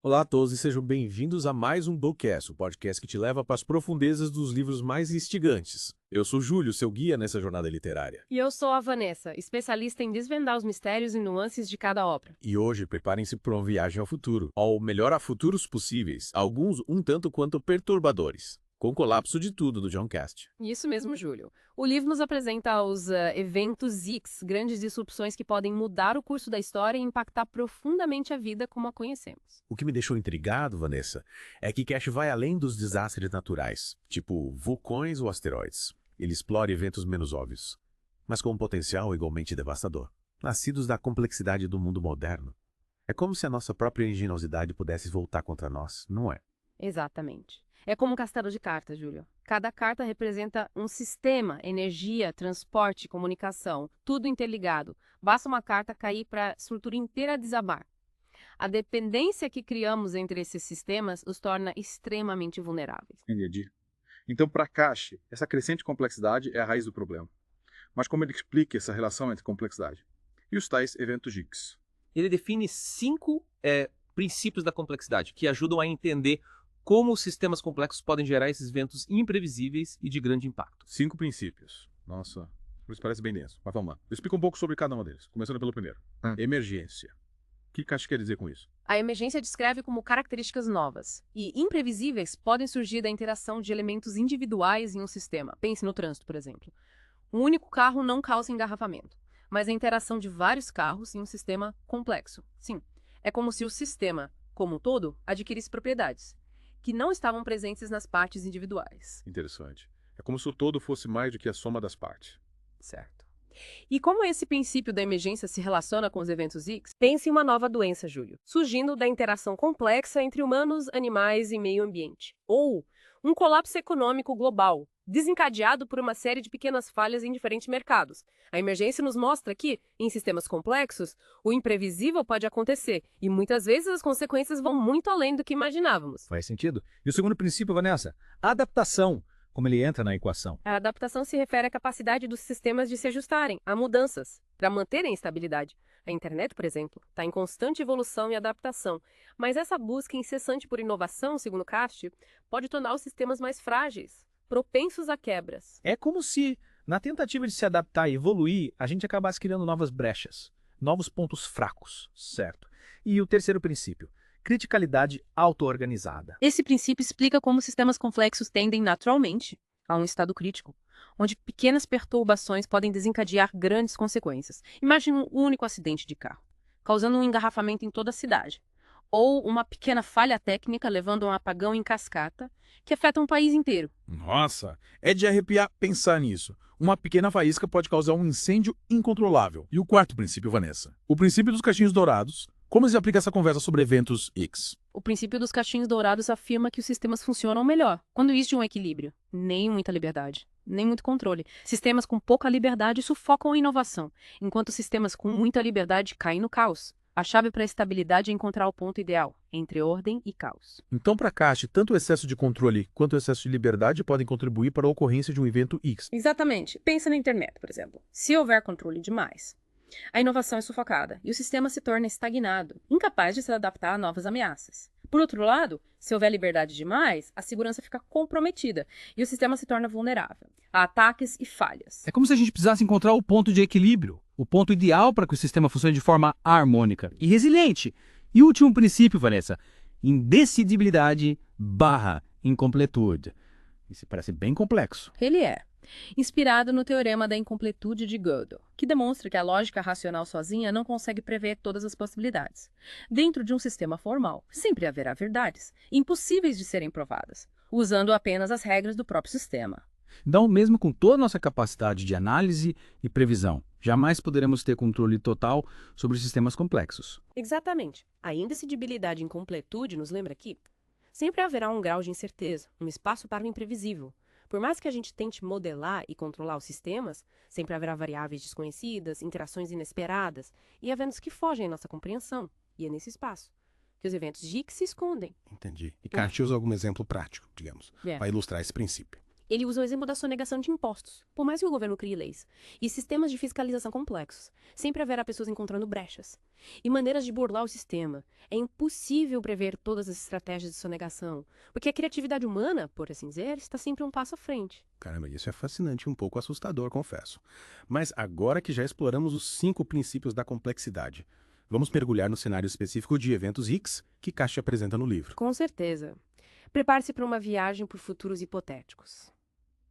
Olá a todos e sejam bem-vindos a mais um Bookcast, o podcast que te leva para as profundezas dos livros mais instigantes. Eu sou Júlio, seu guia nessa jornada literária. E eu sou a Vanessa, especialista em desvendar os mistérios e nuances de cada obra. E hoje preparem-se para uma viagem ao futuro, ou melhor, a futuros possíveis, alguns um tanto quanto perturbadores, com o colapso de tudo do John Cast. Isso mesmo, Júlio. O livro nos apresenta os eventos X, grandes disrupções que podem mudar o curso da história e impactar profundamente a vida como a conhecemos. O que me deixou intrigado, Vanessa, é que Cast vai além dos desastres naturais, tipo vulcões ou asteroides. Ele explora eventos menos óbvios, mas com um potencial igualmente devastador, nascidos da complexidade do mundo moderno. É como se a nossa própria engenhosidade pudesse voltar contra nós, não é? Exatamente. É como um castelo de cartas, Júlio. Cada carta representa um sistema, energia, transporte, comunicação, tudo interligado. Basta uma carta cair para a estrutura inteira desabar. A dependência que criamos entre esses sistemas os torna extremamente vulneráveis. Entendi. Então, para Cash, essa crescente complexidade é a raiz do problema. Mas como ele explica essa relação entre complexidade? E os tais eventos X? Ele define 5 princípios da complexidade, que ajudam a entender como os sistemas complexos podem gerar esses eventos imprevisíveis e de grande impacto. 5 princípios. Nossa, isso parece bem denso. Mas vamos lá. Eu explico um pouco sobre cada um deles, começando pelo primeiro. Emergência. O que Cash quer dizer com isso? A emergência descreve como características novas e imprevisíveis podem surgir da interação de elementos individuais em um sistema. Pense no trânsito, por exemplo. Um único carro não causa engarrafamento, mas a interação de vários carros em um sistema complexo. Sim, é como se o sistema, como um todo, adquirisse propriedades que não estavam presentes nas partes individuais. Interessante. É como se o todo fosse mais do que a soma das partes. Certo. E como esse princípio da emergência se relaciona com os eventos X? Pense em uma nova doença, Júlio, surgindo da interação complexa entre humanos, animais e meio ambiente. Ou um colapso econômico global, desencadeado por uma série de pequenas falhas em diferentes mercados. A emergência nos mostra que, em sistemas complexos, o imprevisível pode acontecer, e muitas vezes as consequências vão muito além do que imaginávamos. Faz sentido. E o segundo princípio, Vanessa? Adaptação, como ele entra na equação. A adaptação se refere à capacidade dos sistemas de se ajustarem a mudanças, para manterem a estabilidade. A internet, por exemplo, está em constante evolução e adaptação, mas essa busca incessante por inovação, segundo Cast, pode tornar os sistemas mais frágeis, propensos a quebras. É como se, na tentativa de se adaptar e evoluir, a gente acabasse criando novas brechas, novos pontos fracos, certo? E o terceiro princípio, criticalidade auto-organizada. Esse princípio explica como sistemas complexos tendem naturalmente a um estado crítico, onde pequenas perturbações podem desencadear grandes consequências. Imagine um único acidente de carro, causando um engarrafamento em toda a cidade, ou uma pequena falha técnica levando a um apagão em cascata que afeta um país inteiro. Nossa, é de arrepiar pensar nisso. Uma pequena faísca pode causar um incêndio incontrolável. E o quarto princípio, Vanessa? O princípio dos cachinhos dourados. Como se aplica essa conversa sobre eventos X? O princípio dos cachinhos dourados afirma que os sistemas funcionam melhor quando existe um equilíbrio. Nem muita liberdade, nem muito controle. Sistemas com pouca liberdade sufocam a inovação, enquanto sistemas com muita liberdade caem no caos. A chave para a estabilidade é encontrar o ponto ideal entre ordem e caos. Então, para Cash, tanto o excesso de controle quanto o excesso de liberdade podem contribuir para a ocorrência de um evento X. Exatamente. Pensa na internet, por exemplo. Se houver controle demais, a inovação é sufocada e o sistema se torna estagnado, incapaz de se adaptar a novas ameaças. Por outro lado, se houver liberdade demais, a segurança fica comprometida e o sistema se torna vulnerável a ataques e falhas. É como se a gente precisasse encontrar o ponto de equilíbrio, o ponto ideal para que o sistema funcione de forma harmônica e resiliente. E o último princípio, Vanessa, indecidibilidade barra incompletude. Isso parece bem complexo. Ele é inspirado no teorema da incompletude de Gödel, que demonstra que a lógica racional sozinha não consegue prever todas as possibilidades. Dentro de um sistema formal, sempre haverá verdades, impossíveis de serem provadas, usando apenas as regras do próprio sistema. Então, mesmo com toda a nossa capacidade de análise e previsão, jamais poderemos ter controle total sobre sistemas complexos. Exatamente. A indecidibilidade e incompletude nos lembra que sempre haverá um grau de incerteza, um espaço para o imprevisível. Por mais que a gente tente modelar e controlar os sistemas, sempre haverá variáveis desconhecidas, interações inesperadas e eventos que fogem à nossa compreensão. E é nesse espaço que os eventos GIC se escondem. Entendi. E Kant usa algum exemplo prático, digamos, para ilustrar esse princípio. Ele usa o exemplo da sonegação de impostos. Por mais que o governo crie leis e sistemas de fiscalização complexos, sempre haverá pessoas encontrando brechas e maneiras de burlar o sistema. É impossível prever todas as estratégias de sonegação, porque a criatividade humana, por assim dizer, está sempre um passo à frente. Caramba, isso é fascinante e um pouco assustador, confesso. Mas agora que já exploramos os 5 princípios da complexidade, vamos mergulhar no cenário específico de eventos X que Cash apresenta no livro. Com certeza. Prepare-se para uma viagem por futuros hipotéticos,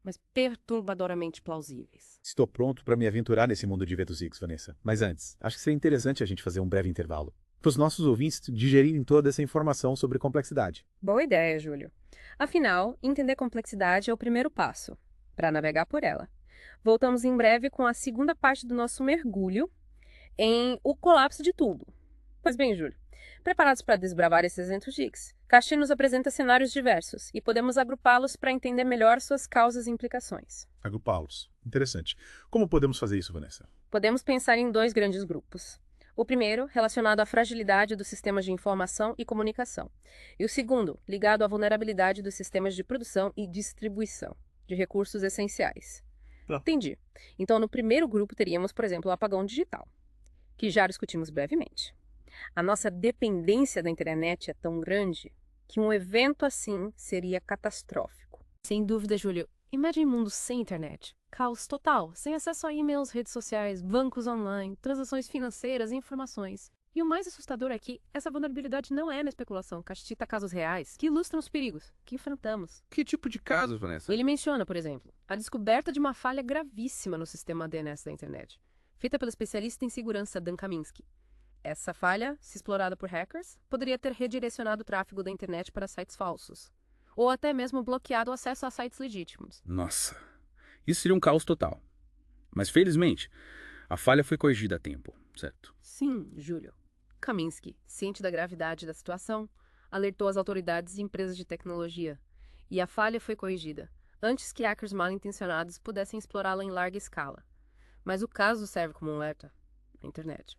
mas perturbadoramente plausíveis. Estou pronto para me aventurar nesse mundo de eventos X, Vanessa. Mas antes, acho que seria interessante a gente fazer um breve intervalo, para os nossos ouvintes digerirem toda essa informação sobre complexidade. Boa ideia, Júlio. Afinal, entender complexidade é o primeiro passo para navegar por ela. Voltamos em breve com a segunda parte do nosso mergulho em o colapso de tudo. Pois bem, Júlio, preparados para desbravar esses eventos X, Cash nos apresenta cenários diversos e podemos agrupá-los para entender melhor suas causas e implicações. Agrupá-los. Interessante. Como podemos fazer isso, Vanessa? Podemos pensar em 2 grandes grupos. O primeiro, relacionado à fragilidade dos sistemas de informação e comunicação. E o segundo, ligado à vulnerabilidade dos sistemas de produção e distribuição de recursos essenciais. Entendi. Então, no primeiro grupo teríamos, por exemplo, o apagão digital, que já discutimos brevemente. A nossa dependência da internet é tão grande que um evento assim seria catastrófico. Sem dúvida, Júlio. Imagine um mundo sem internet. Caos total, sem acesso a e-mails, redes sociais, bancos online, transações financeiras e informações. E o mais assustador é que essa vulnerabilidade não é na especulação, Cash cita casos reais que ilustram os perigos que enfrentamos. Que tipo de casos, Vanessa? Ele menciona, por exemplo, a descoberta de uma falha gravíssima no sistema DNS da internet, feita pelo especialista em segurança Dan Kaminsky. Essa falha, se explorada por hackers, poderia ter redirecionado o tráfego da internet para sites falsos, ou até mesmo bloqueado o acesso a sites legítimos. Nossa, isso seria um caos total. Mas felizmente, a falha foi corrigida a tempo, certo? Sim, Júlio. Kaminsky, ciente da gravidade da situação, alertou as autoridades e empresas de tecnologia, e a falha foi corrigida, antes que hackers mal intencionados pudessem explorá-la em larga escala. Mas o caso serve como um alerta. A internet,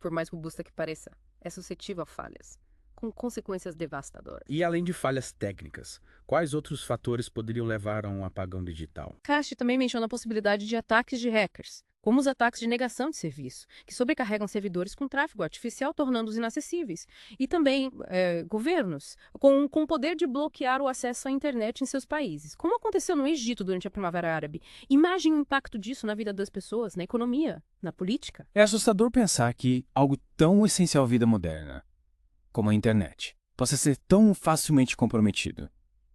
por mais robusta que pareça, é suscetível a falhas, com consequências devastadoras. E além de falhas técnicas, quais outros fatores poderiam levar a um apagão digital? Cash também menciona a possibilidade de ataques de hackers, como os ataques de negação de serviço, que sobrecarregam servidores com tráfego artificial, tornando-os inacessíveis. E também governos, com o poder de bloquear o acesso à internet em seus países, como aconteceu no Egito durante a Primavera Árabe. Imagine o impacto disso na vida das pessoas, na economia, na política. É assustador pensar que algo tão essencial à vida moderna, como a internet, possa ser tão facilmente comprometido.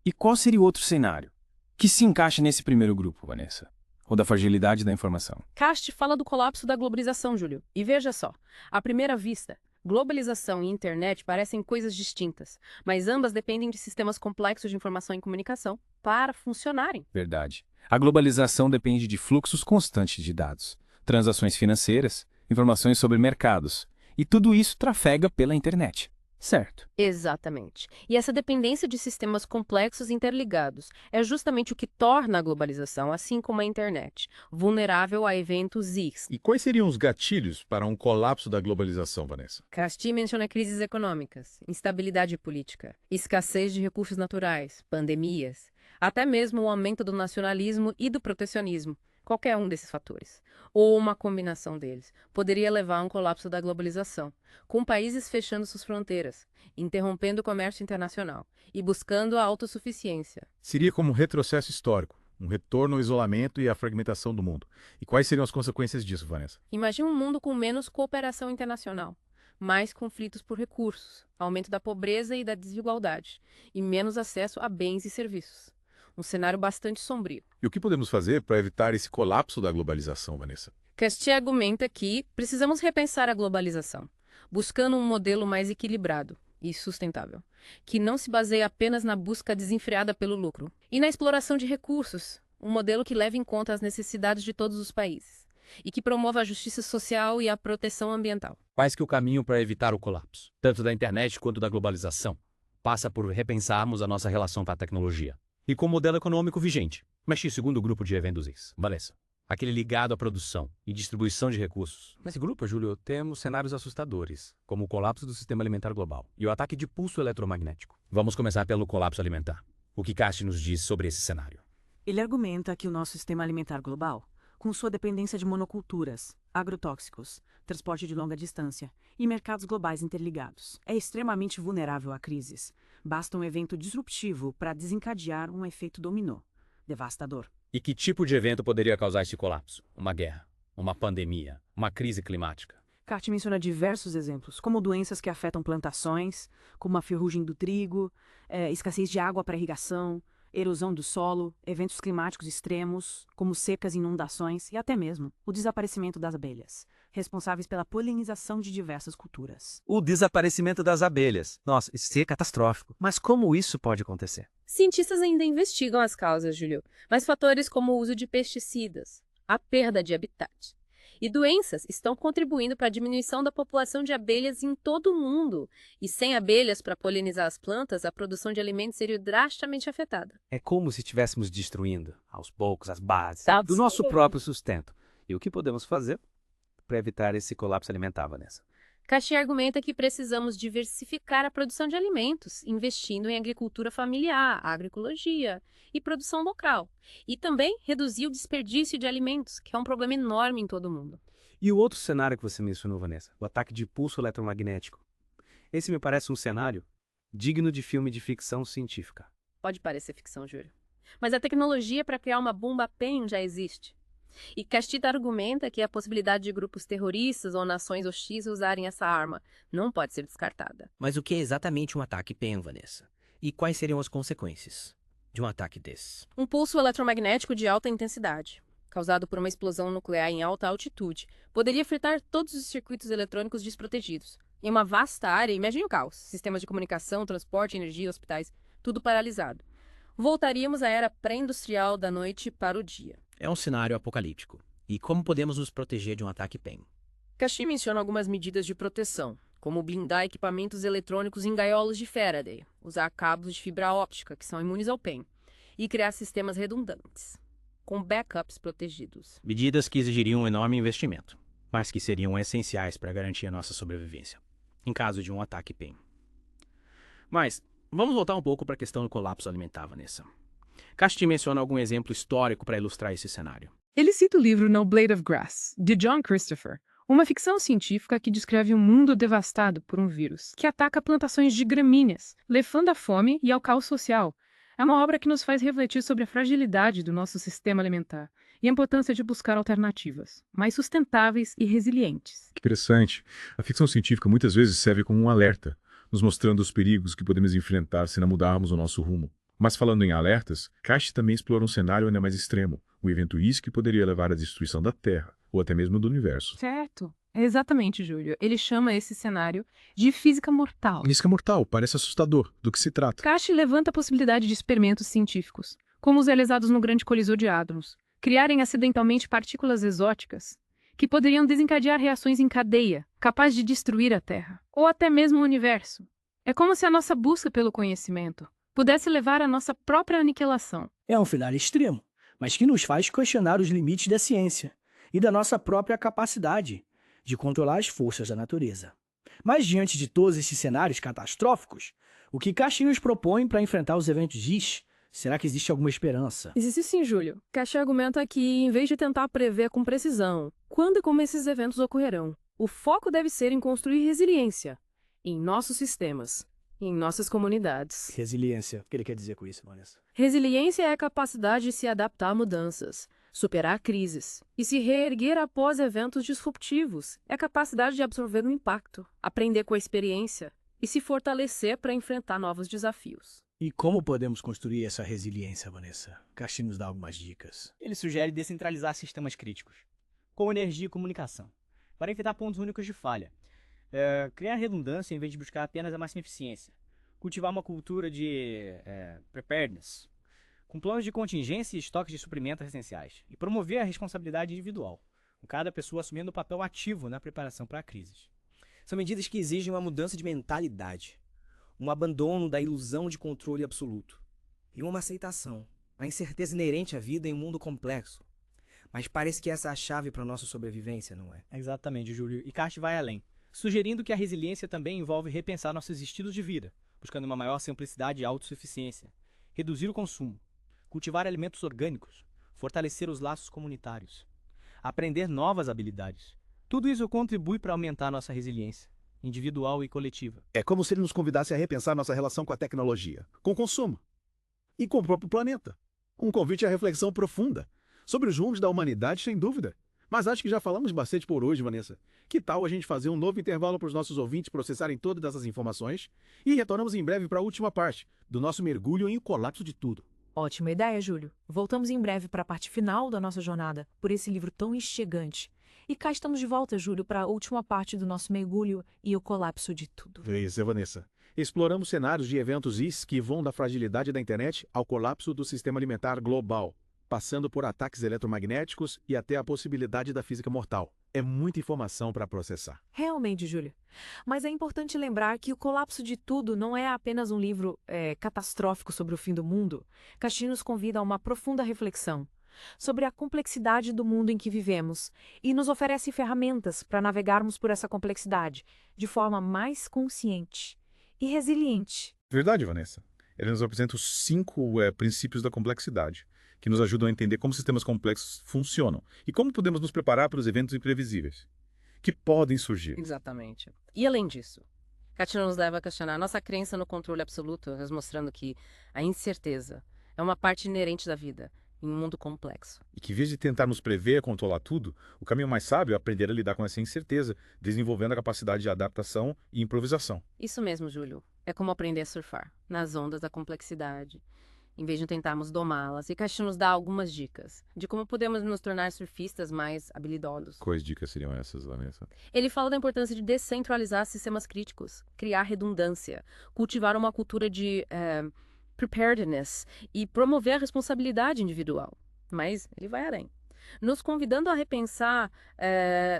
E qual seria o outro cenário que se encaixa nesse primeiro grupo, Vanessa? Ou da fragilidade da informação? Cast fala do colapso da globalização, Júlio. E veja só, à primeira vista, globalização e internet parecem coisas distintas, mas ambas dependem de sistemas complexos de informação e comunicação para funcionarem. Verdade. A globalização depende de fluxos constantes de dados, transações financeiras, informações sobre mercados, e tudo isso trafega pela internet. Certo. Exatamente. E essa dependência de sistemas complexos interligados é justamente o que torna a globalização, assim como a internet, vulnerável a eventos X. E quais seriam os gatilhos para um colapso da globalização, Vanessa? Casti menciona crises econômicas, instabilidade política, escassez de recursos naturais, pandemias, até mesmo o aumento do nacionalismo e do protecionismo. Qualquer um desses fatores, ou uma combinação deles, poderia levar a um colapso da globalização, com países fechando suas fronteiras, interrompendo o comércio internacional e buscando a autossuficiência. Seria como um retrocesso histórico, um retorno ao isolamento e à fragmentação do mundo. E quais seriam as consequências disso, Vanessa? Imagine um mundo com menos cooperação internacional, mais conflitos por recursos, aumento da pobreza e da desigualdade, e menos acesso a bens e serviços. Um cenário bastante sombrio. E o que podemos fazer para evitar esse colapso da globalização, Vanessa? Casti argumenta que precisamos repensar a globalização, buscando um modelo mais equilibrado e sustentável, que não se baseie apenas na busca desenfreada pelo lucro e na exploração de recursos, um modelo que leve em conta as necessidades de todos os países e que promova a justiça social e a proteção ambiental. Quais que o caminho para evitar o colapso, tanto da internet quanto da globalização, passa por repensarmos a nossa relação com a tecnologia e com o modelo econômico vigente. Mas o segundo grupo de eventos X, Vanessa, aquele ligado à produção e distribuição de recursos. Nesse grupo, Júlio, temos cenários assustadores, como o colapso do sistema alimentar global e o ataque de pulso eletromagnético. Vamos começar pelo colapso alimentar. O que Casti nos diz sobre esse cenário? Ele argumenta que o nosso sistema alimentar global, com sua dependência de monoculturas, agrotóxicos, transporte de longa distância e mercados globais interligados, é extremamente vulnerável a crises. Basta um evento disruptivo para desencadear um efeito dominó, devastador. E que tipo de evento poderia causar esse colapso? Uma guerra, uma pandemia, uma crise climática? Cart menciona diversos exemplos, como doenças que afetam plantações, como a ferrugem do trigo, escassez de água para irrigação, erosão do solo, eventos climáticos extremos, como secas e inundações, e até mesmo o desaparecimento das abelhas, responsáveis pela polinização de diversas culturas. O desaparecimento das abelhas. Nossa, isso seria catastrófico. Mas como isso pode acontecer? Cientistas ainda investigam as causas, Júlio, mas fatores como o uso de pesticidas, a perda de habitat e doenças estão contribuindo para a diminuição da população de abelhas em todo o mundo. E sem abelhas para polinizar as plantas, a produção de alimentos seria drasticamente afetada. É como se estivéssemos destruindo, aos poucos, as bases Tá do nosso próprio sustento. E o que podemos fazer para evitar esse colapso alimentar, Vanessa? Caixinha argumenta que precisamos diversificar a produção de alimentos, investindo em agricultura familiar, agroecologia e produção local. E também reduzir o desperdício de alimentos, que é um problema enorme em todo o mundo. E o outro cenário que você mencionou, Vanessa, o ataque de pulso eletromagnético. Esse me parece um cenário digno de filme de ficção científica. Pode parecer ficção, Júlio. Mas a tecnologia para criar uma bomba PEM já existe. E Castita argumenta que a possibilidade de grupos terroristas ou nações hostis usarem essa arma não pode ser descartada. Mas o que é exatamente um ataque PEM, Vanessa? E quais seriam as consequências de um ataque desses? Um pulso eletromagnético de alta intensidade, causado por uma explosão nuclear em alta altitude, poderia fritar todos os circuitos eletrônicos desprotegidos. Em uma vasta área, imagine o caos. Sistemas de comunicação, transporte, energia, hospitais, tudo paralisado. Voltaríamos à era pré-industrial da noite para o dia. É um cenário apocalíptico. E como podemos nos proteger de um ataque PEM? Caxi menciona algumas medidas de proteção, como blindar equipamentos eletrônicos em gaiolas de Faraday, usar cabos de fibra óptica, que são imunes ao PEM, e criar sistemas redundantes, com backups protegidos. Medidas que exigiriam um enorme investimento, mas que seriam essenciais para garantir a nossa sobrevivência, em caso de um ataque PEM. Mas vamos voltar um pouco para a questão do colapso alimentar, Vanessa. Casti menciona algum exemplo histórico para ilustrar esse cenário. Ele cita o livro No Blade of Grass, de John Christopher, uma ficção científica que descreve um mundo devastado por um vírus que ataca plantações de gramíneas, levando à fome e ao caos social. É uma obra que nos faz refletir sobre a fragilidade do nosso sistema alimentar e a importância de buscar alternativas mais sustentáveis e resilientes. Que interessante. A ficção científica muitas vezes serve como um alerta, nos mostrando os perigos que podemos enfrentar se não mudarmos o nosso rumo. Mas falando em alertas, Casti também explora um cenário ainda mais extremo, um evento isso que poderia levar à destruição da Terra, ou até mesmo do universo. Certo. Exatamente, Júlio. Ele chama esse cenário de física mortal. Física mortal, parece assustador. Do que se trata? Casti levanta a possibilidade de experimentos científicos, como os realizados no Grande Colisor de Hadrons, criarem acidentalmente partículas exóticas que poderiam desencadear reações em cadeia, capazes de destruir a Terra, ou até mesmo o universo. É como se a nossa busca pelo conhecimento pudesse levar à nossa própria aniquilação. É um cenário extremo, mas que nos faz questionar os limites da ciência e da nossa própria capacidade de controlar as forças da natureza. Mas diante de todos esses cenários catastróficos, o que Casti nos propõe para enfrentar os eventos GIS? Será que existe alguma esperança? Existe sim, Júlio. Casti argumenta que, em vez de tentar prever com precisão quando e como esses eventos ocorrerão, o foco deve ser em construir resiliência em nossos sistemas, em nossas comunidades. Resiliência. O que ele quer dizer com isso, Vanessa? Resiliência é a capacidade de se adaptar a mudanças, superar crises e se reerguer após eventos disruptivos. É a capacidade de absorver o impacto, aprender com a experiência e se fortalecer para enfrentar novos desafios. E como podemos construir essa resiliência, Vanessa? Casti nos dá algumas dicas. Ele sugere descentralizar sistemas críticos, como energia e comunicação, para evitar pontos únicos de falha. Criar redundância em vez de buscar apenas a máxima eficiência. Cultivar uma cultura de preparedness, com planos de contingência e estoques de suprimentos essenciais. E promover a responsabilidade individual, com cada pessoa assumindo o papel ativo na preparação para crises. São medidas que exigem uma mudança de mentalidade, um abandono da ilusão de controle absoluto e uma aceitação, a incerteza inerente à vida em um mundo complexo. Mas parece que essa é a chave para a nossa sobrevivência, não é? Exatamente, Júlio. E Casti vai além, sugerindo que a resiliência também envolve repensar nossos estilos de vida, buscando uma maior simplicidade e autossuficiência, reduzir o consumo, cultivar alimentos orgânicos, fortalecer os laços comunitários, aprender novas habilidades. Tudo isso contribui para aumentar nossa resiliência, individual e coletiva. É como se ele nos convidasse a repensar nossa relação com a tecnologia, com o consumo e com o próprio planeta. Um convite à reflexão profunda sobre os rumos da humanidade, sem dúvida. Mas acho que já falamos bastante por hoje, Vanessa. Que tal a gente fazer um novo intervalo para os nossos ouvintes processarem todas essas informações? E retornamos em breve para a última parte do nosso mergulho em O Colapso de Tudo. Ótima ideia, Júlio. Voltamos em breve para a parte final da nossa jornada por esse livro tão instigante. E cá estamos de volta, Júlio, para a última parte do nosso mergulho e o colapso de tudo. Isso, Vanessa. Exploramos cenários de eventos IS que vão da fragilidade da internet ao colapso do sistema alimentar global, passando por ataques eletromagnéticos e até a possibilidade da física mortal. É muita informação para processar. Realmente, Júlio. Mas é importante lembrar que O Colapso de Tudo não é apenas um livro catastrófico sobre o fim do mundo. Castilho nos convida a uma profunda reflexão sobre a complexidade do mundo em que vivemos e nos oferece ferramentas para navegarmos por essa complexidade de forma mais consciente e resiliente. Verdade, Vanessa. Ele nos apresenta os 5 princípios da complexidade, que nos ajudam a entender como sistemas complexos funcionam e como podemos nos preparar para os eventos imprevisíveis que podem surgir. Exatamente. E além disso, Castilho nos leva a questionar nossa crença no controle absoluto, nos mostrando que a incerteza é uma parte inerente da vida em um mundo complexo. E que, em vez de tentar nos prever, controlar tudo, o caminho mais sábio é aprender a lidar com essa incerteza, desenvolvendo a capacidade de adaptação e improvisação. Isso mesmo, Júlio. É como aprender a surfar nas ondas da complexidade, em vez de tentarmos domá-las. E Castilho nos dá algumas dicas de como podemos nos tornar surfistas mais habilidosos. Quais dicas seriam essas, Vanessa? Ele fala da importância de descentralizar sistemas críticos, criar redundância, cultivar uma cultura de preparedness e promover a responsabilidade individual. Mas ele vai além, nos convidando a repensar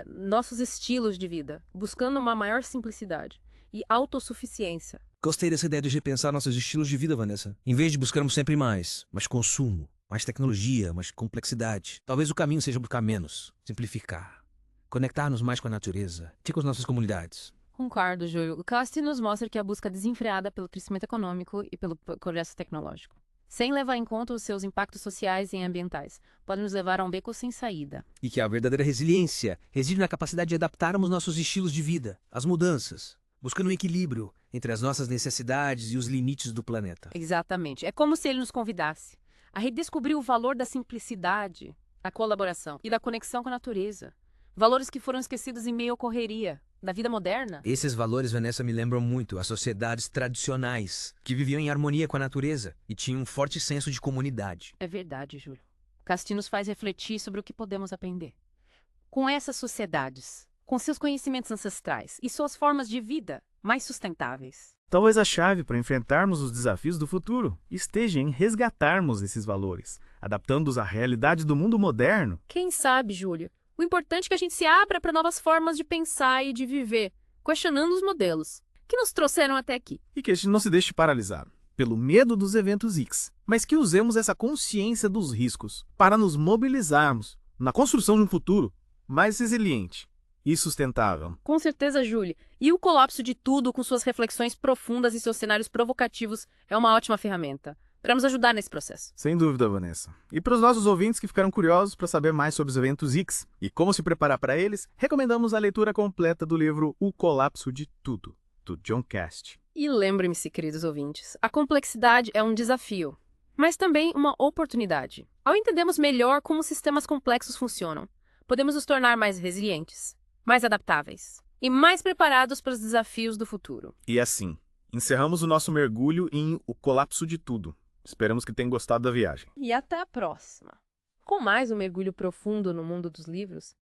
nossos estilos de vida, buscando uma maior simplicidade e autossuficiência. Gostei dessa ideia de repensar nossos estilos de vida, Vanessa. Em vez de buscarmos sempre mais consumo, mais tecnologia, mais complexidade. Talvez o caminho seja buscar menos, simplificar, conectar-nos mais com a natureza e com as nossas comunidades. Concordo, Júlio. O Castilho nos mostra que a busca desenfreada pelo crescimento econômico e pelo progresso tecnológico, sem levar em conta os seus impactos sociais e ambientais, pode nos levar a um beco sem saída. E que a verdadeira resiliência reside na capacidade de adaptarmos nossos estilos de vida às mudanças, buscando um equilíbrio entre as nossas necessidades e os limites do planeta. Exatamente. É como se ele nos convidasse a redescobrir o valor da simplicidade, da colaboração e da conexão com a natureza. Valores que foram esquecidos em meio à correria da vida moderna. Esses valores, Vanessa, me lembram muito as sociedades tradicionais, que viviam em harmonia com a natureza e tinham um forte senso de comunidade. É verdade, Júlio. Castilho nos faz refletir sobre o que podemos aprender com essas sociedades, com seus conhecimentos ancestrais e suas formas de vida mais sustentáveis. Talvez a chave para enfrentarmos os desafios do futuro esteja em resgatarmos esses valores, adaptando-os à realidade do mundo moderno. Quem sabe, Júlio? O importante é que a gente se abra para novas formas de pensar e de viver, questionando os modelos que nos trouxeram até aqui. E que a gente não se deixe paralisar pelo medo dos eventos X, mas que usemos essa consciência dos riscos para nos mobilizarmos na construção de um futuro mais resiliente e sustentável. Com certeza, Júlio. E o colapso de tudo, com suas reflexões profundas e seus cenários provocativos, é uma ótima ferramenta para nos ajudar nesse processo. Sem dúvida, Vanessa. E para os nossos ouvintes que ficaram curiosos para saber mais sobre os eventos X e como se preparar para eles, recomendamos a leitura completa do livro O Colapso de Tudo, do John Cast. E lembrem-se, queridos ouvintes, a complexidade é um desafio, mas também uma oportunidade. Ao entendermos melhor como sistemas complexos funcionam, podemos nos tornar mais resilientes, mais adaptáveis e mais preparados para os desafios do futuro. E assim, encerramos o nosso mergulho em O Colapso de Tudo. Esperamos que tenham gostado da viagem. E até a próxima. Com mais um mergulho profundo no mundo dos livros,